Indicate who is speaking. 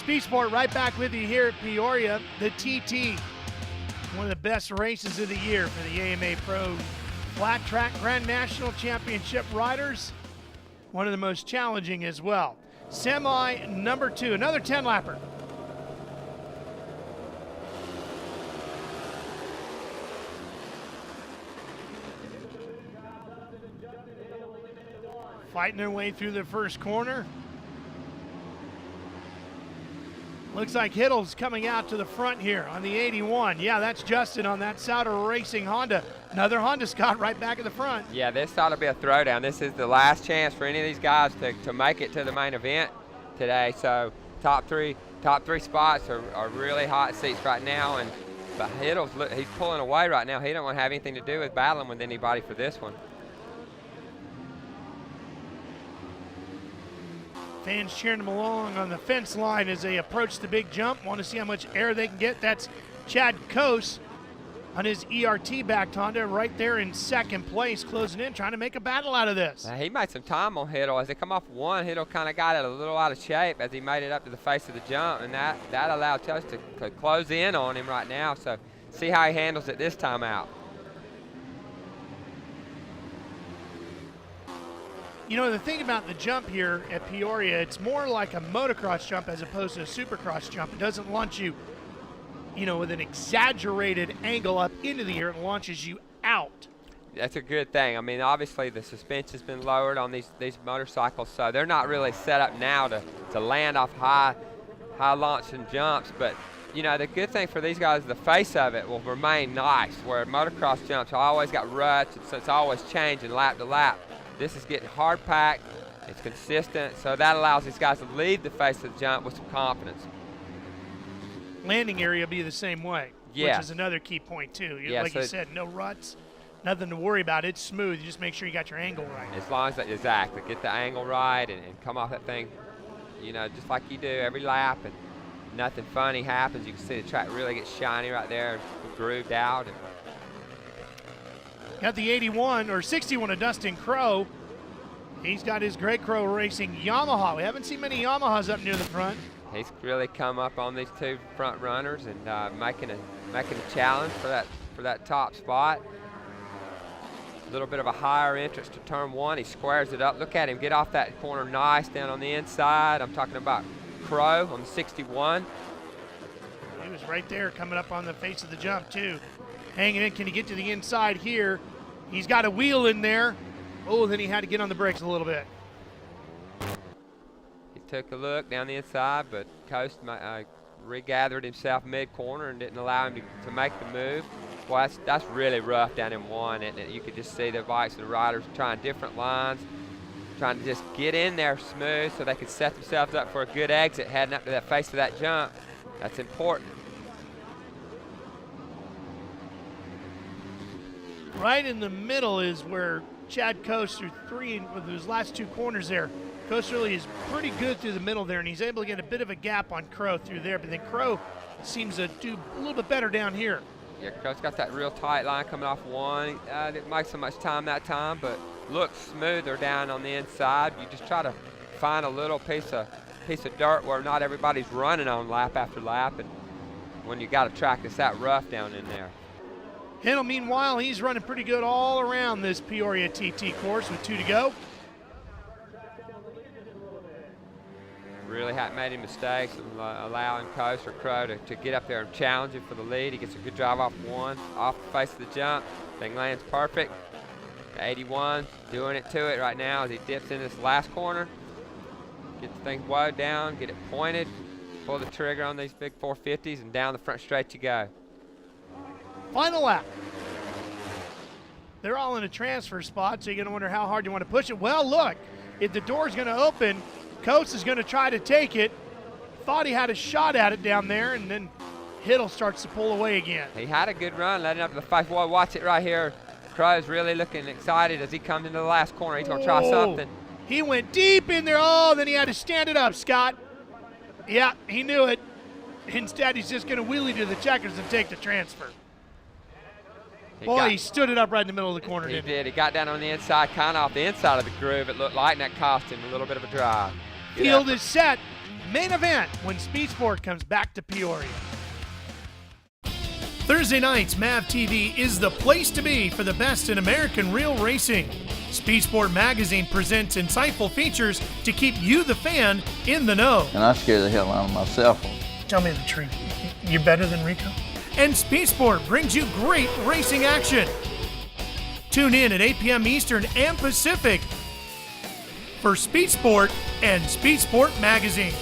Speaker 1: Speed Sport right back with you here at Peoria. The TT, one of the best races of the year for the AMA Pro Flat Track Grand National Championship riders. One of the most challenging as well. Semi number 2, another 10-lapper. Fighting their way through the first corner. Looks like Hiddle's coming out to the front here on the 81. Yeah, that's Justin on that Sauter Racing Honda. Another Honda, Scott, right back at the front.
Speaker 2: Yeah, this ought to be a throwdown. This is the last chance for any of these guys to make it to the main event today. So top three spots are really hot seats right now. But Hiddle's, he's pulling away right now. He don't want to have anything to do with battling with anybody for this one.
Speaker 1: Fans cheering them along on the fence line as they approach the big jump. Want to see how much air they can get. That's Chad Coase on his ERT backed Honda right there in second place, closing in, trying to make a battle out of this.
Speaker 2: He made some time on Hiddle. As they come off one, Hiddle kind of got it a little out of shape as he made it up to the face of the jump, and that allowed Coase to close in on him right now. So see how he handles it this time out.
Speaker 1: You know, the thing about the jump here at Peoria, it's more like a motocross jump as opposed to a supercross jump. It doesn't launch you, with an exaggerated angle up into the air. It launches you out.
Speaker 2: That's a good thing. I mean, obviously the suspension's been lowered on these motorcycles, so they're not really set up now to land off high launching jumps. But, the good thing for these guys is the face of it will remain nice, where motocross jumps always got ruts, and so it's always changing lap to lap. This is getting hard packed, it's consistent, so that allows these guys to leave the face of the jump with some confidence.
Speaker 1: Landing area will be the same way,
Speaker 2: yeah.
Speaker 1: Which is another key point too.
Speaker 2: Yeah,
Speaker 1: like you said, no ruts, nothing to worry about. It's smooth. You just make sure you got your angle right.
Speaker 2: As long as exactly, get the angle right and come off that thing, just like you do every lap, and nothing funny happens. You can see the track really gets shiny right there, grooved out.
Speaker 1: Got the 81 or 61 of Dustin Crow. He's got his Grey Crow Racing Yamaha. We haven't seen many Yamahas up near the front.
Speaker 2: He's really come up on these two front runners and making a challenge for that top spot. A little bit of a higher entrance to turn one. He squares it up. Look at him get off that corner nice down on the inside. I'm talking about Crow on the 61.
Speaker 1: He was right there coming up on the face of the jump too. Hanging in. Can he get to the inside here? He's got a wheel in there. Oh, then he had to get on the brakes a little bit.
Speaker 2: He took a look down the inside, but Coase regathered himself mid-corner and didn't allow him to make the move. Boy, that's really rough down in one, and you could just see the bikes and the riders trying different lines, trying to just get in there smooth so they could set themselves up for a good exit heading up to that face of that jump. That's important.
Speaker 1: Right in the middle is where Chad Coase through with those last two corners there. Coase really is pretty good through the middle there, and he's able to get a bit of a gap on Crow through there, but then Crow seems to do a little bit better down here.
Speaker 2: Yeah, Crow's got that real tight line coming off one. Didn't make so much time that time, but looks smoother down on the inside. You just try to find a little piece of dirt where not everybody's running on lap after lap, and when you got a track that's that rough down in there.
Speaker 1: Hiddle, meanwhile, he's running pretty good all around this Peoria TT course with 2 to go.
Speaker 2: Really hadn't made any mistakes, and allowing Coase or Crow to get up there and challenge him for the lead. He gets a good drive off one, off the face of the jump. Thing lands perfect. The 81 doing it to it right now as he dips in this last corner. Get the thing wound down, get it pointed, pull the trigger on these big 450s, and down the front straight you go.
Speaker 1: Final lap. They're all in a transfer spot, so you're going to wonder how hard you want to push it. Well, look, if the door's going to open, Coase is going to try to take it. Thought he had a shot at it down there, and then Hiddle starts to pull away again.
Speaker 2: He had a good run, letting up to the 5-4. Watch it right here. Crow's really looking excited as he comes into the last corner. He's going to try something.
Speaker 1: He went deep in there. Oh, then he had to stand it up, Scott. Yeah, he knew it. Instead, he's just going to wheelie to the checkers and take the transfer. He stood it up right in the middle of the corner, didn't he?
Speaker 2: He got down on the inside, kind of off the inside of the groove, it looked like, and that cost him a little bit of a drive.
Speaker 1: Field is set. main event when Speed Sport comes back to Peoria. Thursday nights, MAVTV is the place to be for the best in American real racing. Speed Sport Magazine presents insightful features to keep you, the fan, in the know.
Speaker 3: And I scare the hell out of myself.
Speaker 1: Tell me the truth. You're better than Rico? And Speed Sport brings you great racing action. Tune in at 8 p.m. Eastern and Pacific for Speed Sport and Speed Sport Magazine.